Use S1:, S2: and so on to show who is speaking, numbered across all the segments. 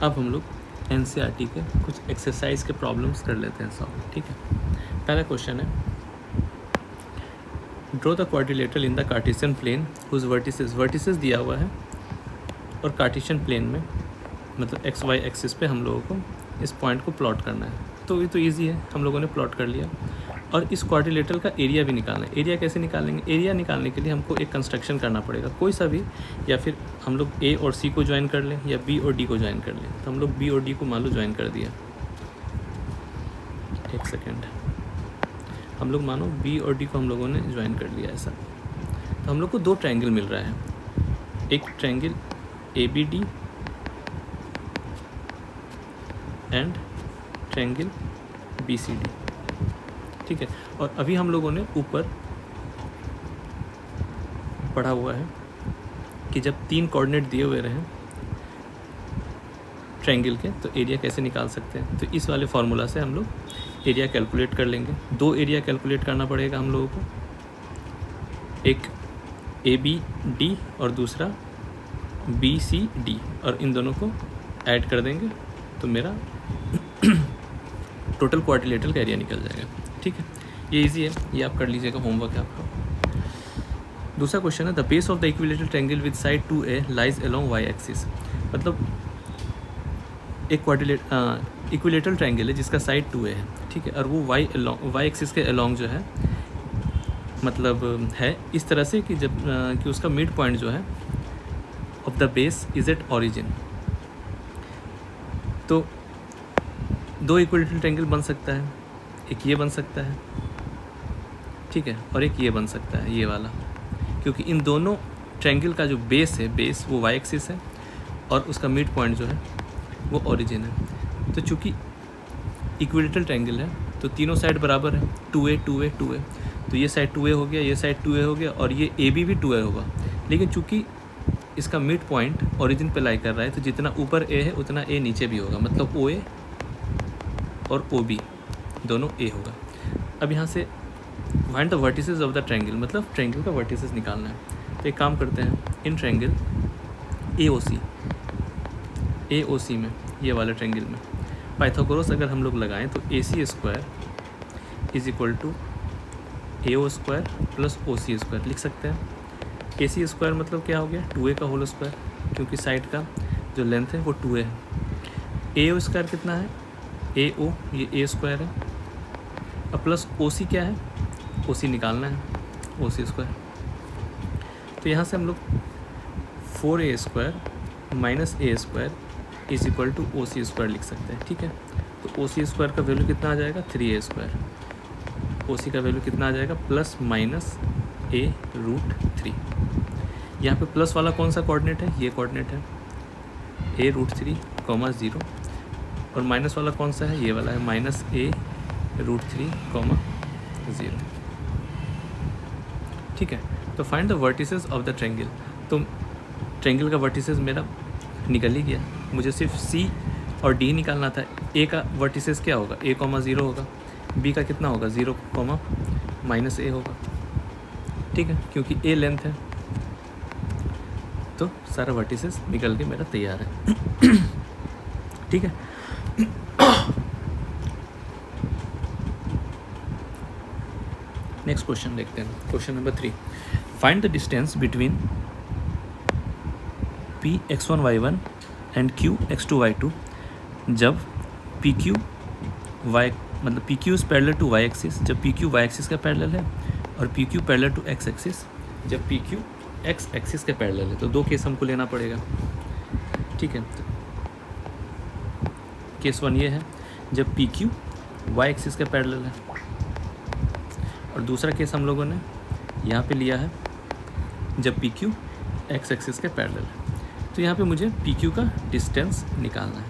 S1: अब हम लोग NCERT के कुछ एक्सरसाइज के प्रॉब्लम्स कर लेते हैं सॉल्व, ठीक है। पहला क्वेश्चन है, draw the quadrilateral in the Cartesian plane whose vertices दिया हुआ है और कार्टेशियन प्लेन में मतलब XY एक्सिस पे हम लोगों को इस पॉइंट को प्लॉट करना है। तो ये तो ईजी है, हम लोगों ने प्लॉट कर लिया। और इस क्वाड्रिलेटरल का एरिया भी निकालना है। एरिया कैसे निकालेंगे? एरिया निकालने के लिए हमको एक कंस्ट्रक्शन करना पड़ेगा कोई सा भी, या फिर हम लोग A और C को ज्वाइन कर लें या B और D को ज्वाइन कर लें। तो हम लोग B और D को मान लो ज्वाइन कर दिया। एक सेकेंड, हम लोग मानो B और D को हम लोगों ने ज्वाइन कर लिया ऐसा। तो हम लोग को दो ट्रायंगल मिल रहा है, एक triangle ABD and triangle BCD, ठीक है। और अभी हम लोगों ने ऊपर पढ़ा हुआ है कि जब 3 कोऑर्डिनेट दिए हुए रहें ट्रायंगल के तो एरिया कैसे निकाल सकते हैं। तो इस वाले फार्मूला से हम लोग एरिया कैलकुलेट कर लेंगे। दो एरिया कैलकुलेट करना पड़ेगा हम लोगों को, एक ABD और दूसरा BCD, और इन दोनों को ऐड कर देंगे तो मेरा टोटल क्वाड्रिलेटरल का एरिया निकल जाएगा, ठीक है। ये इजी है, ये आप कर लीजिएगा, होमवर्क है आपका। दूसरा क्वेश्चन है, the base of the equilateral triangle with side 2A lies along Y axis. मतलब एक इक्विलेटरल ट्रायंगल है जिसका साइड 2A है, ठीक है, और वो Y एक्सिस के अलोंग जो है मतलब है इस तरह से कि जब कि उसका मिड पॉइंट जो है of the base is at origin. तो दो इक्विलेटरल ट्रायंगल बन सकता है, एक ये बन सकता है, ठीक है, और एक ये बन सकता है, ये वाला, क्योंकि इन दोनों ट्रायंगल का जो बेस है, बेस वो Y एक्सिस है और उसका मिड पॉइंट जो है वो ओरिजिन है। तो चूँकि इक्विलेटरल ट्रायंगल है तो तीनों साइड बराबर है, 2A 2A 2A, तो ये साइड 2A हो गया, ये साइड 2A हो गया, और ये AB भी 2A होगा। लेकिन चूँकि इसका मिड पॉइंट ओरिजिन पे लाई कर रहा है तो जितना ऊपर A है उतना A नीचे भी होगा, मतलब OA और OB दोनों A होगा। अब यहाँ से find the vertices of the triangle, मतलब ट्रायंगल का वर्टिसेस निकालना है। तो एक काम करते हैं, इन ट्रायंगल AOC में, ये वाले ट्रायंगल में पाइथागोरस अगर हम लोग लगाएं तो AC square is equal to AO square plus OC square लिख सकते हैं। AC स्क्वायर मतलब क्या हो गया, 2A का होल स्क्वायर, क्योंकि साइड का जो लेंथ है वो 2A है। AO स्क्वायर कितना है, AO ये A स्क्वायर है, अब प्लस OC क्या है, OC निकालना है, OC स्क्वायर। तो यहाँ से हम लोग 4A square minus A square is equal to OC square लिख सकते हैं, ठीक है। तो OC स्क्वायर का वैल्यू कितना आ जाएगा, 3A स्क्वायर। OC का वैल्यू कितना आ जाएगा, प्लस माइनस A√3। यहाँ पे प्लस वाला कौन सा कोऑर्डिनेट है, ये कोऑर्डिनेट है A√3, 0, और माइनस वाला कौन सा है, ये वाला है माइनस A√3, 0, ठीक है। तो find the vertices of the triangle. तो ट्रायंगल का वर्टिसेस मेरा निकल ही गया, मुझे सिर्फ C और D निकालना था। A का वर्टिसेस क्या होगा, A, 0 होगा, B का कितना होगा, 0, -A होगा, ठीक है, क्योंकि A लेंथ है। तो सारा वर्टिसेस निकल के मेरा तैयार है, ठीक है। नेक्स्ट क्वेश्चन देखते हैं, question number 3, find the distance between P(x1, y1) and Q(x2, y2) जब PQ y मतलब PQ is parallel to Y axis, जब PQ Y एक्सिस का पैरेलल है, और PQ parallel to X axis जब PQ X एक्सिस के parallel है। तो दो केस हमको लेना पड़ेगा, ठीक है। तो केस 1 ये है जब PQ Y एक्सिस के पैरेलल है, और दूसरा केस हम लोगों ने यहाँ पे लिया है जब PQ X एक्सिस के पैरेलल है। तो यहाँ पे मुझे PQ का डिस्टेंस निकालना है।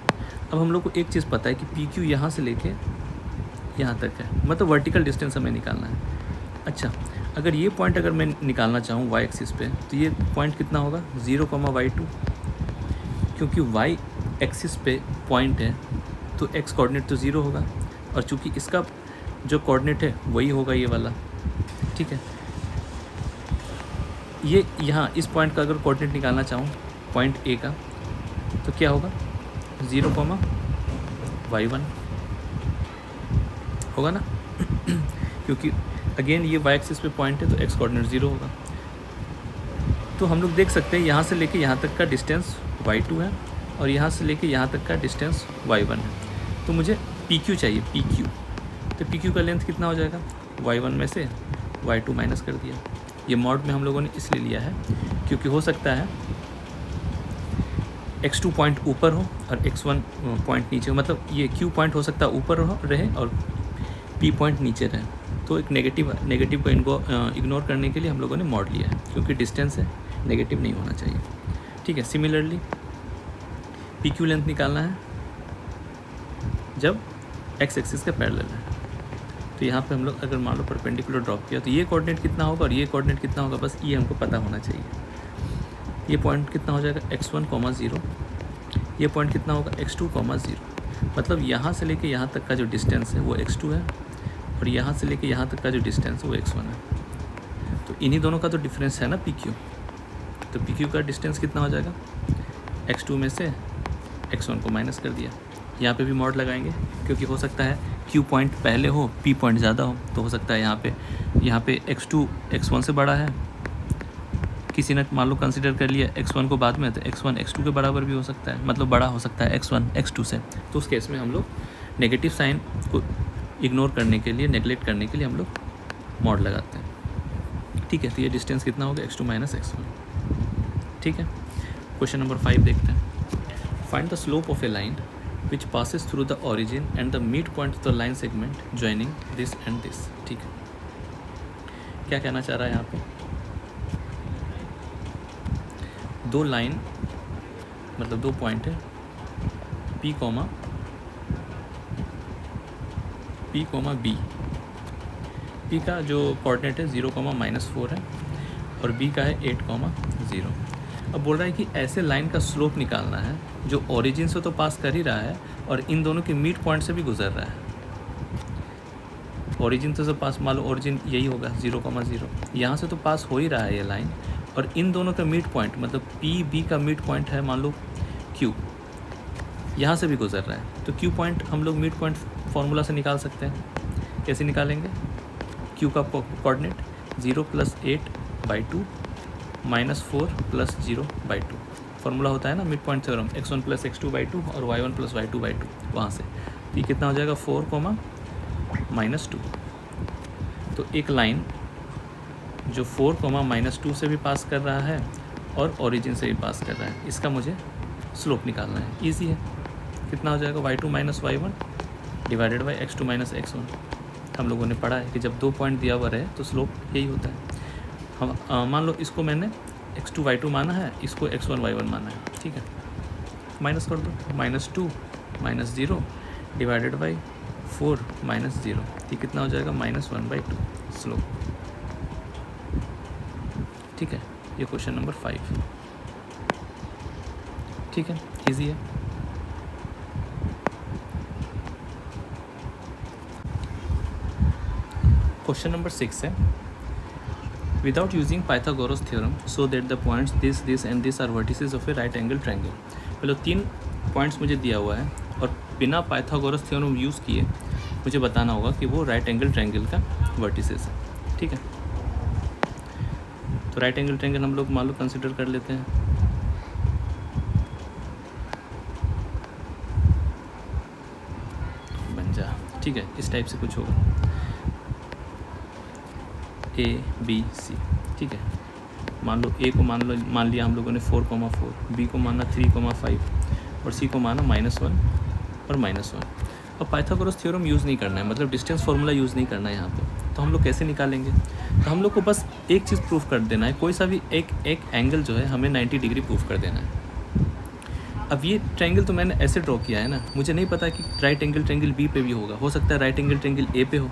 S1: अब हम लोग को एक चीज़ पता है कि PQ यहाँ से लेके यहाँ तक है, मतलब वर्टिकल डिस्टेंस हमें निकालना है। अच्छा, अगर ये पॉइंट अगर मैं निकालना चाहूँ Y एक्सिस पे तो ये पॉइंट कितना होगा, 0, y2, क्योंकि Y एक्सिस पे पॉइंट है तो X कोऑर्डिनेट तो 0 होगा, और चूँकि इसका जो कोऑर्डिनेट है वही होगा ये वाला, ठीक है। ये यहाँ इस पॉइंट का अगर कोऑर्डिनेट निकालना चाहूँ पॉइंट A का तो क्या होगा, 0, y1 होगा ना क्योंकि अगेन ये y एक्सिस पे पॉइंट है तो x कोऑर्डिनेट 0 होगा। तो हम लोग देख सकते हैं यहाँ से लेके यहाँ तक का डिस्टेंस y2 है और यहाँ से लेके यहाँ तक का डिस्टेंस y1 है। तो मुझे PQ चाहिए, PQ। तो PQ का लेंथ कितना हो जाएगा, y1 में से y2 माइनस कर दिया। ये मॉड में हम लोगों ने इसलिए लिया है क्योंकि हो सकता है x2 पॉइंट ऊपर हो और x1 पॉइंट नीचे हो, मतलब ये Q पॉइंट हो सकता है ऊपर रहे और P पॉइंट नीचे रहे। तो एक नेगेटिव को इनको इग्नोर करने के लिए हम लोगों ने मॉड लिया है, क्योंकि डिस्टेंस है नेगेटिव नहीं होना चाहिए। ठीक है, सिमिलरली PQ लेंथ निकालना है जब x एक्सिस के पैरेलल है। तो यहाँ पे हम लोग अगर मान लो परपेंडिकुलर ड्रॉप किया तो ये कोऑर्डिनेट कितना होगा और ये कोऑर्डिनेट कितना होगा, बस ये हमको पता होना चाहिए। ये पॉइंट कितना हो जाएगा x1, 0, ये पॉइंट कितना होगा x2, 0। मतलब यहाँ से लेके यहाँ तक का जो डिस्टेंस है वो x2 है और यहाँ से लेके यहाँ तक का जो डिस्टेंस है वो x1 है। तो इन्हीं दोनों का तो डिफरेंस है ना PQ। तो PQ का डिस्टेंस कितना हो जाएगा, x2 में से x1 को माइनस कर दिया। यहाँ पे भी मॉड लगाएंगे क्योंकि हो सकता है Q पॉइंट पहले हो, P पॉइंट ज़्यादा हो। तो हो सकता है यहाँ पे x2 x1 से बड़ा है, किसी ने मान लो कंसिडर कर लिया x1 को बाद में, तो x1 x2 के बराबर भी हो सकता है, मतलब बड़ा हो सकता है x1 x2 से। तो उस केस में हम लोग नेगेटिव साइन को इग्नोर करने के लिए, नेगलेक्ट करने के लिए हम लोग मॉड लगाते हैं। ठीक है, तो ये डिस्टेंस कितना होगा, x2 माइनस x1। ठीक है, क्वेश्चन नंबर 5 देखते हैं। Find the slope of A line which passes through the origin and the midpoint of the line segment joining this and this। ठीक है, क्या कहना चाह रहा है यहाँ पे, दो लाइन मतलब दो पॉइंट है P, B। P का जो कोऑर्डिनेट है 0, -4 है और B का है 8, 0। अब बोल रहा है कि ऐसे लाइन का स्लोप निकालना है जो ओरिजिन से तो पास कर ही रहा है और इन दोनों के मिड पॉइंट से भी गुजर रहा है। ओरिजिन से पास, मान लो ओरिजिन यही होगा 0, 0, यहाँ से तो पास हो ही रहा है ये लाइन और इन दोनों का मिड पॉइंट मतलब PB का मिड पॉइंट है मान लो Q, यहाँ से भी गुजर रहा है। तो Q पॉइंट हम लोग मिड पॉइंट फार्मूला से निकाल सकते हैं। कैसे निकालेंगे, Q का कोऑर्डिनेट 0 + 8/2 -4 + 0/2 फार्मूला होता है ना mid point theorem, x1 + x2/2 और y1 + y2/2, वहाँ से। तो ये कितना हो जाएगा 4, -2। तो एक लाइन जो 4, -2 से भी पास कर रहा है और ओरिजिन से भी पास कर रहा है, इसका मुझे स्लोप निकालना है। इजी है, कितना हो जाएगा y2 - y1 divided by x2 - x1। हम लोगों ने पढ़ा है कि जब दो पॉइंट दिया हुआ रहे तो स्लोप यही होता है। हम मान लो इसको मैंने x2 y2 माना है, इसको x1 y1 माना है। ठीक है, माइनस कर दो, -2 - 0 डिवाइडेड बाई 4 - 0। ये कितना हो जाएगा -1/2 स्लोप। ठीक है, ये क्वेश्चन नंबर 5। ठीक है, इजी है। क्वेश्चन नंबर 6 है, without using Pythagoras theorem so that the points this and this are vertices of a right angle triangle. मतलब 3 पॉइंट्स मुझे दिया हुआ है और बिना पाइथागोरस थ्योरम यूज़ किए मुझे बताना होगा कि वो राइट एंगल ट्रायंगल का वर्टिसेस है। ठीक है, तो राइट एंगल ट्रायंगल हम लोग मान लो कंसिडर कर लेते हैं। बन जा, ठीक है, इस टाइप से कुछ होगा ABC। ठीक है, मान लो A को मान लिया हम लोगों ने 4, 4, B को माना 3, 5 और C को माना -1 और -1। अब पाइथागोरस थ्योरम यूज़ नहीं करना है, मतलब डिस्टेंस फार्मूला यूज़ नहीं करना है यहाँ पे। तो हम लोग कैसे निकालेंगे, तो हम लोग को बस एक चीज़ प्रूफ कर देना है, कोई सा भी एक एंगल जो है हमें 90 डिग्री प्रूफ कर देना है। अब ये ट्रायंगल तो मैंने ऐसे ड्रॉ किया है ना, मुझे नहीं पता कि राइट एंगल ट्रायंगल B पे भी होगा, हो सकता है राइट एंगल ट्रायंगल A पे हो।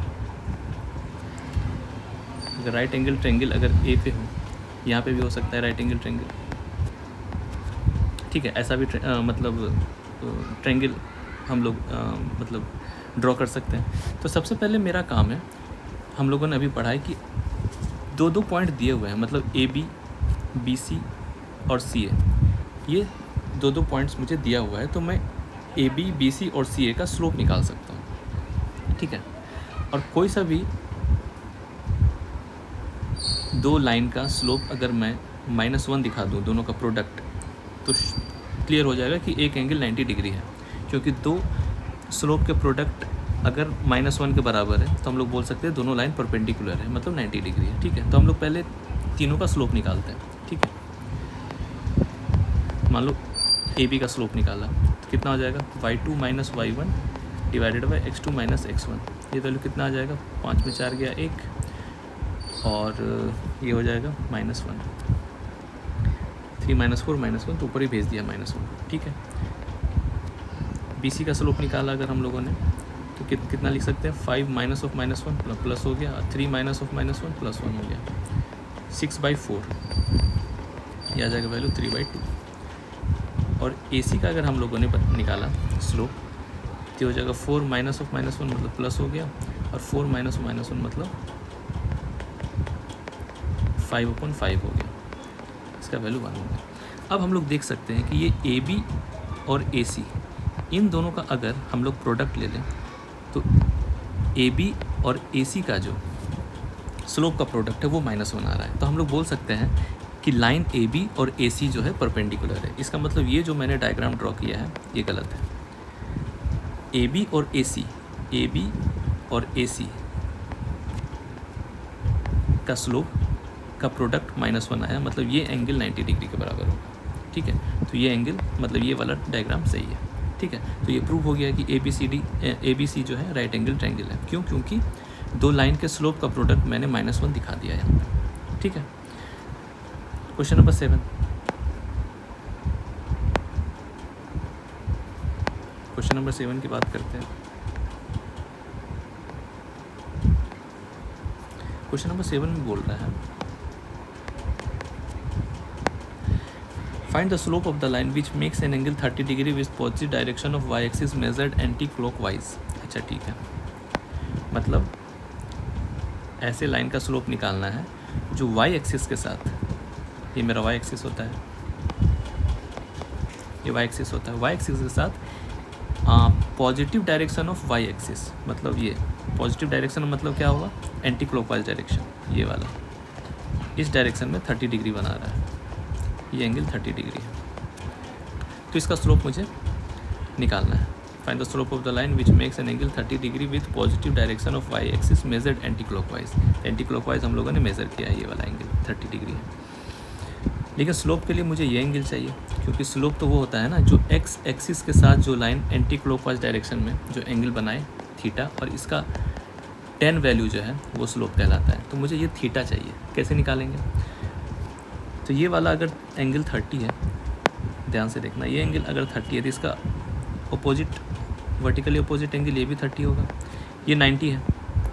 S1: अगर राइट एंगल ट्रायंगल अगर A पे हो, यहाँ पे भी हो सकता है राइट एंगल ट्रायंगल। ठीक है, ऐसा भी मतलब ट्रायंगल हम लोग मतलब ड्रॉ कर सकते हैं। तो सबसे पहले मेरा काम है, हम लोगों ने अभी पढ़ा है कि दो पॉइंट दिए हुए हैं, मतलब AB, BC और CA, ये दो पॉइंट्स मुझे दिया हुआ है। तो मैं ए बी, बी सी और सी ए का स्लोप निकाल सकता हूँ, ठीक है। और कोई सा भी दो लाइन का स्लोप अगर मैं -1 दिखा दूँ, दोनों का प्रोडक्ट, तो क्लियर हो जाएगा कि एक एंगल 90 डिग्री है, क्योंकि दो स्लोप के प्रोडक्ट अगर -1 के बराबर है तो हम लोग बोल सकते हैं दोनों लाइन परपेंडिकुलर है, मतलब 90 डिग्री है, ठीक है। तो हम लोग पहले तीनों का स्लोप निकालते हैं, ठीक है। मान लो ए बी का स्लोप निकाला तो कितना हो जाएगा, y2 - y1 divided by x2 - x1। ये वैल्यू कितना आ जाएगा, 5 में 4 गया 1, और ये हो जाएगा -1, 3 - 4 -1, तो ऊपर ही भेज दिया -1, ठीक है। बी सी का स्लोप निकाला अगर हम लोगों ने तो कितना लिख सकते हैं, 5 -1 प्लस हो गया, 3 - -1 प्लस 1 हो गया, 6/4, ये आ जाएगा वैल्यू 3/2। और ए सी का अगर हम लोगों ने निकाला स्लोप तो हो जाएगा 4 - (-1) मतलब प्लस हो गया, और 4 - (-1) मतलब 5/5 हो गया, इसका वैल्यू 1 हो गया। अब हम लोग देख सकते हैं कि ये ए बी और ए सी, इन दोनों का अगर हम लोग प्रोडक्ट ले लें तो ए बी और ए सी का जो स्लोप का प्रोडक्ट है वो -1 आ रहा है। तो हम लोग बोल सकते हैं कि लाइन ए बी और ए सी जो है परपेंडिकुलर है। इसका मतलब ये जो मैंने डायग्राम ड्रॉ किया है ये गलत है। ए बी और ए सी, ए बी और ए सी का स्लोप का प्रोडक्ट -1 आया, मतलब ये एंगल 90 डिग्री के बराबर होगा, ठीक है। तो ये एंगल मतलब ये वाला डायग्राम सही है, ठीक है। तो ये प्रूव हो गया कि ए बी सी जो है राइट एंगल ट्रायंगल है। क्यों? क्योंकि दो लाइन के स्लोप का प्रोडक्ट मैंने -1 दिखा दिया है यहाँ पे, ठीक है। क्वेश्चन नंबर 7, क्वेश्चन नंबर 7 की बात करते हैं। क्वेश्चन नंबर 7 में बोल रहा है, find the slope of the line which makes an angle 30 degree with positive direction of Y axis measured anti clockwise. अच्छा, ठीक है, मतलब ऐसे लाइन का स्लोप निकालना है जो वाई एक्सिस के साथ, ये मेरा वाई एक्सिस होता है, ये वाई एक्सिस होता है, वाई एक्सिस के साथ positive direction of Y axis, मतलब ये पॉजिटिव डायरेक्शन मतलब क्या होगा, एंटी क्लॉकवाइज डायरेक्शन, ये वाला, इस डायरेक्शन में 30 डिग्री बना रहा है, ये एंगल 30 डिग्री है। तो इसका स्लोप मुझे निकालना है। Find the slope of the line which makes an angle 30 degree with positive direction of Y axis measured anti clockwise. Anti clockwise हम लोगों ने मेजर किया है, ये वाला एंगल 30 डिग्री है। लेकिन स्लोप के लिए मुझे ये एंगल चाहिए, क्योंकि स्लोप तो वो होता है ना जो एक्स एक्सिस के साथ जो लाइन एंटी क्लॉकवाइज डायरेक्शन में जो एंगल बनाए थीटा, और इसका 10 वैल्यू जो है वो स्लोप कहलाता है। तो मुझे ये थीटा चाहिए, कैसे निकालेंगे? तो ये वाला अगर एंगल 30 है, ध्यान से देखना, ये एंगल अगर 30 है तो इसका अपोजिट, वर्टिकली अपोजिट एंगल ये भी 30 होगा। ये 90 है,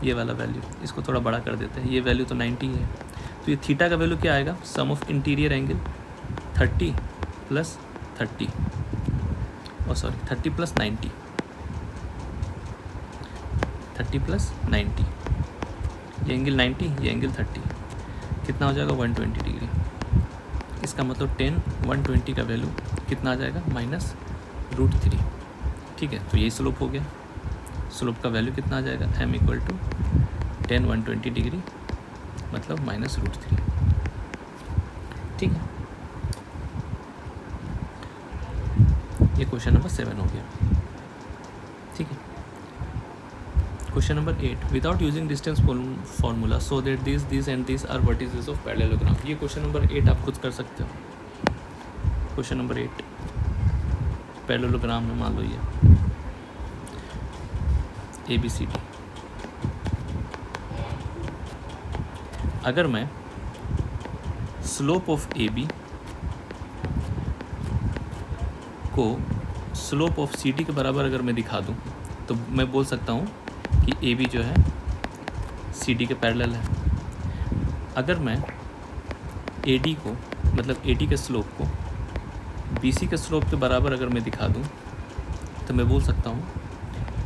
S1: ये वाला वैल्यू, इसको थोड़ा बड़ा कर देते हैं, ये वैल्यू तो 90 है। तो ये थीटा का वैल्यू क्या आएगा, सम ऑफ इंटीरियर एंगल 30 + 30, और सॉरी 30 + 90, 30 + 90, ये एंगल 90, ये एंगल 30, कितना हो जाएगा 120 डिग्री। इसका मतलब 10 120 का वैल्यू कितना आ जाएगा, -√3, ठीक है। तो यही स्लोप हो गया। स्लोप का वैल्यू कितना आ जाएगा, m = 10 120 डिग्री मतलब -√3, ठीक है। ये क्वेश्चन नंबर 7 हो गया, ठीक है। Question number 8, without using distance formula so that this and this are vertices of parallelogram. ये क्वेश्चन नंबर 8 आप खुद कर सकते हो। क्वेश्चन नंबर 8 पैरेललोग्राम है, मान लो ये ABCD। अगर मैं स्लोप ऑफ AB को स्लोप ऑफ CD के बराबर अगर मैं दिखा दूं तो मैं बोल सकता हूं कि AB जो है CD के पैरेलल है। अगर मैं AD को, मतलब AD के स्लोप को BC के स्लोप के बराबर अगर मैं दिखा दूं तो मैं बोल सकता हूं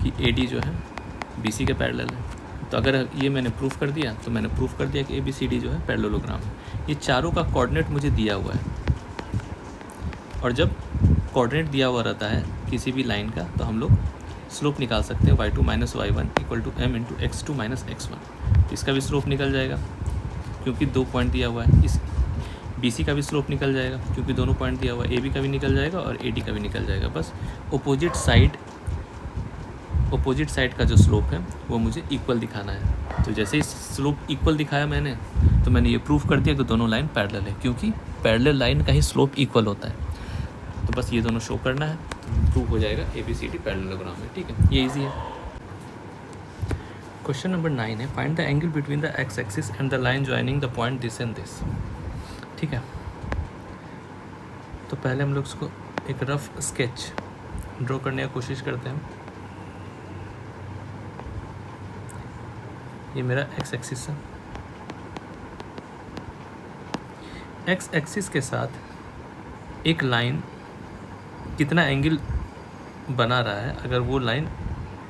S1: कि AD जो है BC के पैरेलल है। तो अगर ये मैंने प्रूफ कर दिया तो मैंने प्रूफ कर दिया कि ABCD जो है पैरेललोग्राम है। ये चारों का कोऑर्डिनेट मुझे दिया हुआ है, और जब कोऑर्डिनेट दिया हुआ रहता है किसी भी लाइन का, तो हम लोग स्लोप निकाल सकते हैं y2 minus y1 equal to m into x2 minus x1। इसका भी स्लोप निकल जाएगा क्योंकि 2 पॉइंट दिया हुआ है। इस BC का भी स्लोप निकल जाएगा क्योंकि दोनों पॉइंट दिया हुआ है। AB का भी निकल जाएगा और AD का भी निकल जाएगा। बस अपोजिट साइड का जो स्लोप है वो मुझे इक्वल दिखाना है। तो जैसे ही स्लोप इक्वल दिखाया मैंने, तो मैंने ये प्रूफ कर दिया कि दोनों लाइन पैरेलल है, क्योंकि पैरेलल लाइन का ही स्लोप इक्वल होता है। तो बस ये दोनों शो करना है, तो प्रूफ हो जाएगा ABCD पैरेललोग्राम है। ठीक है, ये इजी है। क्वेश्चन नंबर 9 है, find the angle between the x axis and the line joining the point this and this. ठीक है, तो पहले हम लोग इसको एक रफ स्केच ड्रॉ करने की कोशिश करते हैं। ये मेरा एक्स एक्सिस है। एक्स एक्सिस के साथ एक लाइन कितना एंगल बना रहा है अगर वो लाइन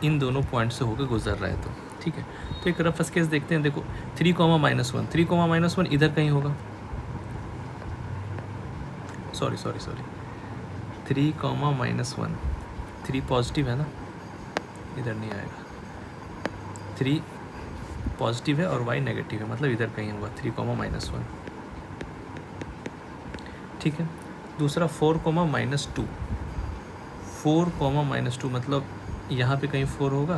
S1: इन दोनों पॉइंट से होकर गुजर रहा है तो। ठीक है, तो एक रफ स्केच देखते हैं। देखो 3, -1, 3, -1 इधर कहीं होगा। सॉरी 3, -1, 3 पॉजिटिव है ना, इधर नहीं आएगा। 3 पॉजिटिव है और y नेगेटिव है, मतलब इधर कहीं होगा 3, -1। ठीक है, दूसरा 4, -2, 4, -2 मतलब यहाँ पे कहीं 4 होगा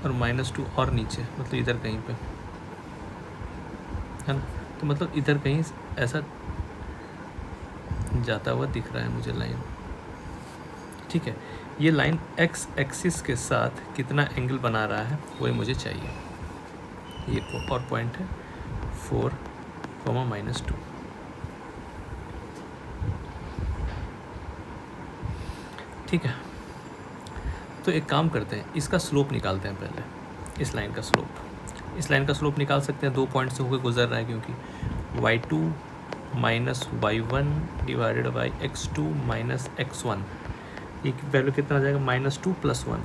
S1: और -2 और नीचे, मतलब इधर कहीं पे है ना। तो मतलब इधर कहीं ऐसा जाता हुआ दिख रहा है मुझे लाइन। ठीक है, ये लाइन एक्स एक्सिस के साथ कितना एंगल बना रहा है वही मुझे चाहिए। ये और पॉइंट है 4, -2। ठीक है, तो एक काम करते हैं, इसका स्लोप निकालते हैं पहले। इस लाइन का स्लोप निकाल सकते हैं। 2 पॉइंट से होकर गुजर रहा है, क्योंकि y2 minus y1 divided by x2 minus x1, ये वैल्यू कितना आ जाएगा, -2 + 1,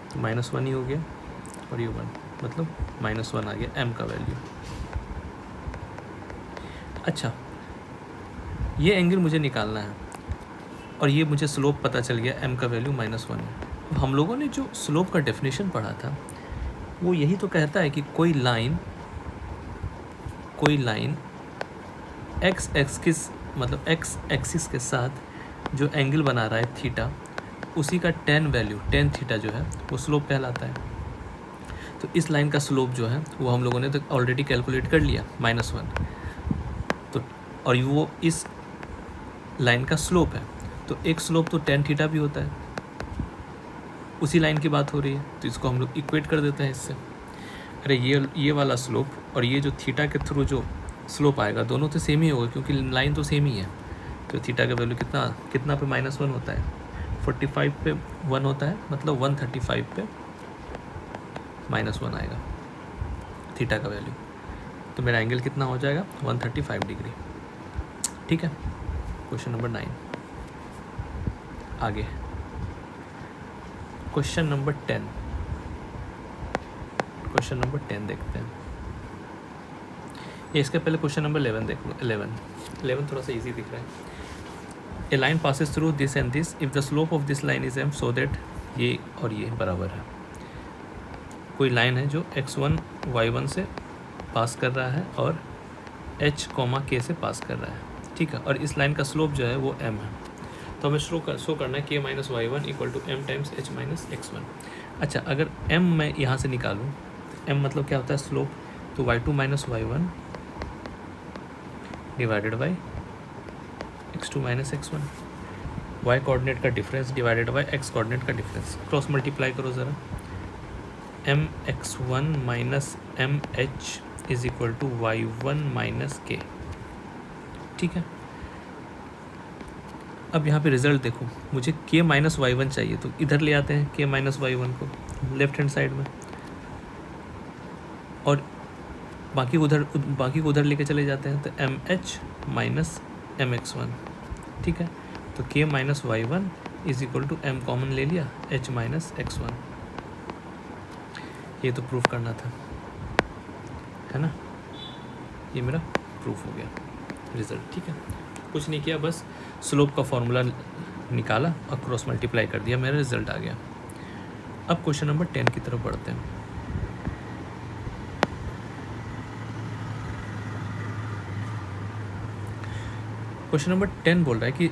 S1: तो -1 ही हो गया और ये 1, मतलब -1 आ गया m का वैल्यू। अच्छा, ये एंगल मुझे निकालना है और ये मुझे स्लोप पता चल गया, m का वैल्यू -1 है। हम लोगों ने जो स्लोप का डेफिनेशन पढ़ा था वो यही तो कहता है कि कोई लाइन एक्स एक्सिस के साथ जो एंगल बना रहा है थीटा, उसी का tan थीटा जो है वो स्लोप कहलाता है। तो इस लाइन का स्लोप जो है वो हम लोगों ने तो ऑलरेडी कैलकुलेट कर लिया, -1। तो और वो इस लाइन का स्लोप है, तो एक स्लोप तो tan थीटा भी होता है, उसी लाइन की बात हो रही है, तो इसको हम लोग इक्वेट कर देते हैं इससे। अरे ये वाला स्लोप और ये जो थीटा के थ्रू जो स्लोप आएगा, दोनों तो सेम ही होगा क्योंकि लाइन तो सेम ही है। तो थीटा का वैल्यू कितना पे -1 होता है, 45 पे 1 होता है, मतलब 135 पे -1 आएगा थीटा का वैल्यू। तो मेरा एंगल कितना हो जाएगा, 135 डिग्री। ठीक है, क्वेश्चन नंबर 9 आगे। क्वेश्चन नंबर 10 देखते हैं। ये इसके पहले क्वेश्चन नंबर 11 देख लो। 11 थोड़ा सा इजी दिख रहा है। A line passes through this and this if the slope of this line is m so that ये और ये बराबर है। कोई लाइन है जो x1 y1 से पास कर रहा है और h, k से पास कर रहा है। ठीक है, और इस लाइन का स्लोप जो है वो m है। तो हमें शो करना है k - y1 equal to m times h - x1। अच्छा, अगर m मैं यहाँ से निकालूँ, m मतलब क्या होता है, स्लोप, तो y2 - y1 divided by x2 - x1, y coordinate का difference divided by x coordinate का डिफरेंस, क्रॉस मल्टीप्लाई करो ज़रा। mx1 minus mh is equal to y1 minus k। ठीक है, अब यहाँ पे रिजल्ट देखो, मुझे k - y1 चाहिए, तो इधर ले आते हैं k - y1 को लेफ्ट हैंड साइड में, और बाकी को उधर लेके चले जाते हैं, तो mh माइनस mx1। ठीक है, तो k - y1 is equal to m common ले लिया, h माइनस x1। ये तो प्रूफ करना था, है ना, ये मेरा प्रूफ हो गया रिजल्ट। ठीक है, कुछ नहीं किया, बस स्लोप का फॉर्मूला निकाला और क्रॉस मल्टीप्लाई कर दिया, मेरा रिजल्ट आ गया। अब क्वेश्चन नंबर 10 की तरफ बढ़ते हैं। क्वेश्चन नंबर 10 बोल रहा है कि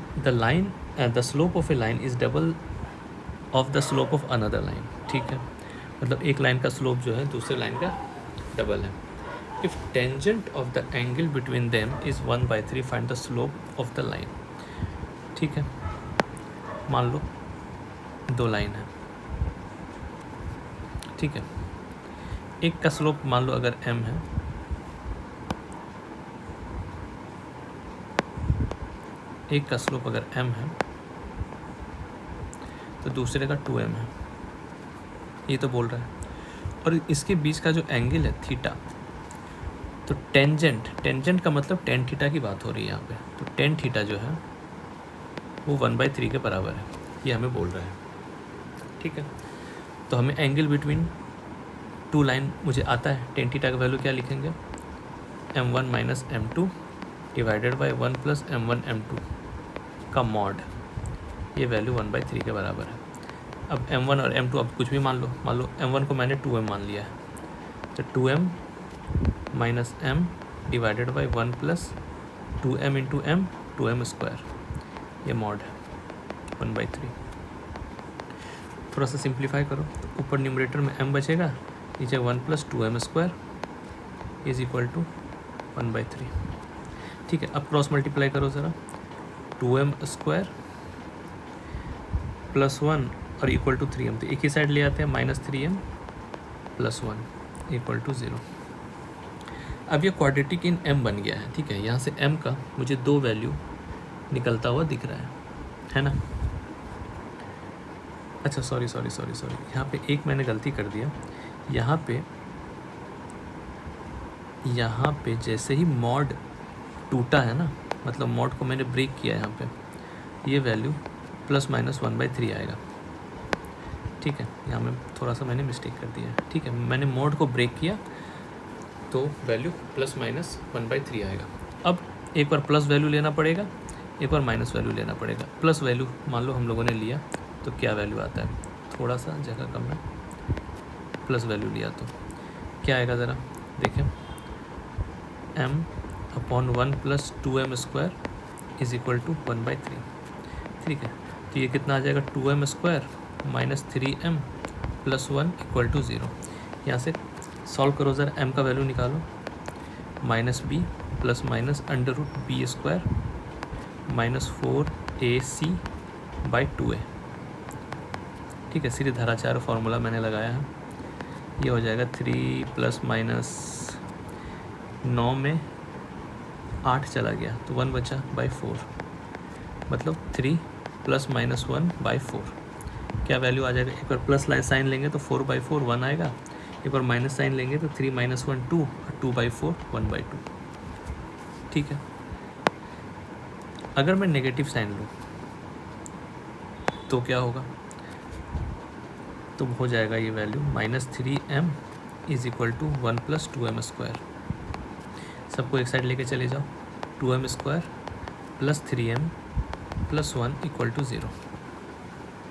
S1: the slope of A line is double of the slope of another line. ठीक है, मतलब एक लाइन का स्लोप जो है दूसरे लाइन का डबल है। If tangent of the angle between them is 1/3 find the slope of the line. ठीक है, मान लो दो लाइन है, ठीक है, एक का स्लोप मान लो अगर m है, एक का स्लोप अगर m है तो दूसरे का 2m है, ये तो बोल रहा है। और इसके बीच का जो एंगल है थीटा, तो टेंजेंट का मतलब टेन थीटा की बात हो रही है यहाँ पे, तो टेन थीटा जो है वो 1/3 के बराबर है, ये हमें बोल रहा है। ठीक है, तो हमें एंगल बिटवीन टू लाइन मुझे आता है, टेन थीटा का वैल्यू क्या लिखेंगे, m1 minus m2 divided by 1 plus m1 m2 का मॉड, ये वैल्यू 1/3 के बराबर है। अब m1 और m2 अब कुछ भी मान लो m1 को मैंने 2m मान लिया है, तो 2m minus m divided by 1 plus 2m into m 2m square, ये मॉड है 1/3। थोड़ा सा सिंप्लीफाई करो, तो ऊपर न्यूमरेटर में m बचेगा, नीचे 1 plus 2m square is equal to 1/3। ठीक है, अब क्रॉस मल्टीप्लाई करो ज़रा, 2m स्क्वायर प्लस 1 और इक्वल टू 3m, तो एक ही साइड ले आते हैं, minus 3m plus 1 equal to 0। अब ये क्वाड्रेटिक इन m बन गया है। ठीक है, यहाँ से m का मुझे दो वैल्यू निकलता हुआ दिख रहा है ना। अच्छा सॉरी, यहाँ पे एक मैंने गलती कर दिया, यहाँ पे जैसे ही मॉड टूटा है ना, मतलब मॉड को मैंने ब्रेक किया यहाँ पे, ये वैल्यू प्लस माइनस 1/3 आएगा। ठीक है, यहाँ में थोड़ा सा मैंने मिस्टेक कर दिया है। ठीक है, मैंने मॉड को ब्रेक किया तो वैल्यू प्लस माइनस 1/3 आएगा। अब एक बार प्लस वैल्यू लेना पड़ेगा, एक बार माइनस वैल्यू लेना पड़ेगा। प्लस वैल्यू मान लो हम लोगों ने लिया तो क्या वैल्यू आता है, थोड़ा सा जगह कम है, प्लस वैल्यू लिया तो क्या आएगा ज़रा देखें, m/1 plus 2m square is equal to 1/3। ठीक है, तो ये कितना आ जाएगा, 2m square minus 3m plus 1 equal to 0। यहाँ से सॉल्व करो ज़रा, m का वैल्यू निकालो, minus b plus minus under root b square minus 4ac by 2a। ठीक है, सीधे धाराचार फॉर्मूला मैंने लगाया है, ये हो जाएगा 3 प्लस माइनस 9 में 8 चला गया तो 1 बचा बाई 4, मतलब 3 प्लस माइनस 1/4 क्या वैल्यू आ जाएगा। एक बार प्लस साइन लेंगे तो 4/4 1 आएगा, एक बार माइनस साइन लेंगे तो 3 माइनस 1 2 और 2/4 1/2। ठीक है, अगर मैं नेगेटिव साइन लूँ तो क्या होगा, तो हो जाएगा ये value minus 3m is equal to 1 plus 2m square. सबको एक साइड लेके चले जाओ, 2m square plus 3m plus 1 equal to 0।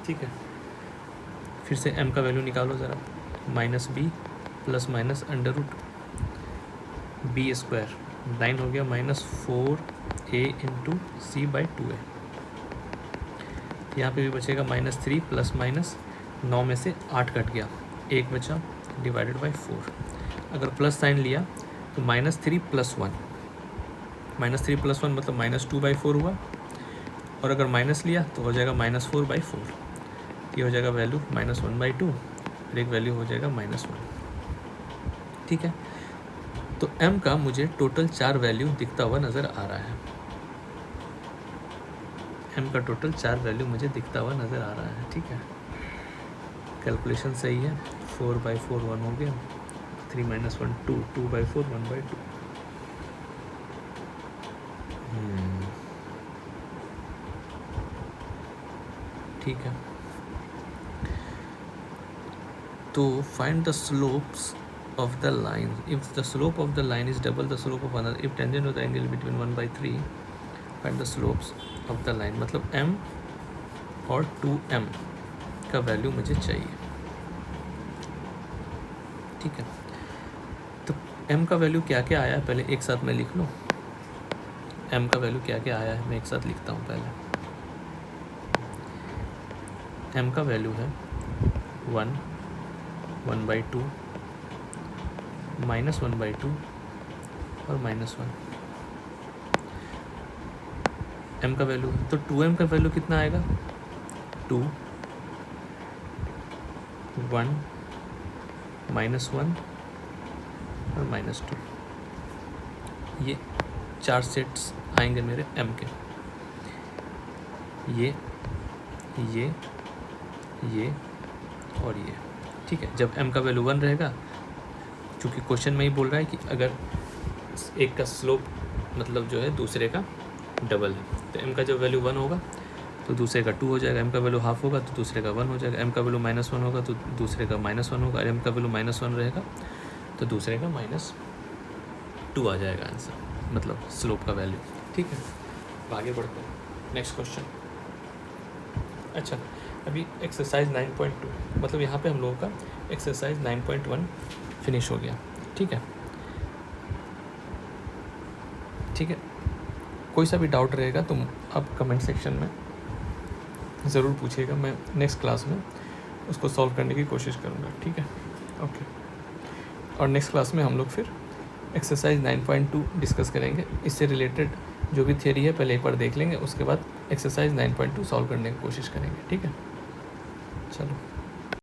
S1: ठीक है, फिर से m का वैल्यू निकालो ज़रा, minus b plus minus under root b square, 9 हो गया minus 4a into C by 2a। यहाँ पे भी बचेगा माइनस 3 प्लस माइनस 9 में से 8 कट गया, 1 बचा डिवाइडेड बाई 4। अगर प्लस साइन लिया तो माइनस 3 प्लस 1, माइनस 3 प्लस 1 मतलब माइनस 2/4 हुआ, और अगर माइनस लिया तो हो जाएगा माइनस 4/4। ये हो जाएगा वैल्यू माइनस 1/2 और एक वैल्यू हो जाएगा माइनस 1। ठीक है, तो m का मुझे टोटल 4 वैल्यू दिखता हुआ नज़र आ रहा है, m का टोटल 4 वैल्यू मुझे दिखता हुआ नज़र आ रहा है। ठीक है, कैलकुलेशन सही है, 4/4 1 हो गया, 3 माइनस 1 2, 2/4 1/2। ठीक है, तो find the slopes of the line. If the slope of the line is double the slope of another, if tangent of the angle between 1/3 find the slopes of the line, मतलब m और 2m का value मुझे चाहिए। ठीक है, तो m का value क्या क्या आया है पहले एक साथ मैं लिख लूँ। m का वैल्यू क्या क्या आया है मैं एक साथ लिखता हूँ पहले। m का वैल्यू है 1, 1/2, -1/2 और -1। m का वैल्यू, तो 2m का वैल्यू कितना आएगा, 2, 1, -1 और -2। ये 4 सेट्स आएंगे मेरे m के, ये और ये। ठीक है, जब m का वैल्यू 1 रहेगा, क्योंकि क्वेश्चन में ही बोल रहा है कि अगर एक का स्लोप मतलब जो है दूसरे का डबल है, तो m का जब वैल्यू 1 होगा तो दूसरे का 2 हो जाएगा, m का वैल्यू हाफ होगा तो दूसरे का 1 हो जाएगा, m का वैल्यू -1 होगा तो दूसरे का -1 होगा, m का वैल्यू -1 रहेगा तो दूसरे का -2 आ जाएगा आंसर, मतलब स्लोप का वैल्यू। ठीक है, आगे बढ़ते हैं, नेक्स्ट क्वेश्चन। अच्छा, अभी एक्सरसाइज 9.2, मतलब यहाँ पे हम लोगों का एक्सरसाइज 9.1 फिनिश हो गया। ठीक है, ठीक है, कोई सा भी डाउट रहेगा तो आप कमेंट सेक्शन में ज़रूर पूछिएगा, मैं नेक्स्ट क्लास में उसको सॉल्व करने की कोशिश करूँगा। ठीक है, ओके। और नेक्स्ट क्लास में हम लोग फिर एक्सरसाइज 9.2 डिस्कस करेंगे। इससे रिलेटेड जो भी थियरी है पहले एक बार देख लेंगे, उसके बाद एक्सरसाइज 9.2 सॉल्व करने की कोशिश करेंगे। ठीक है, चलो।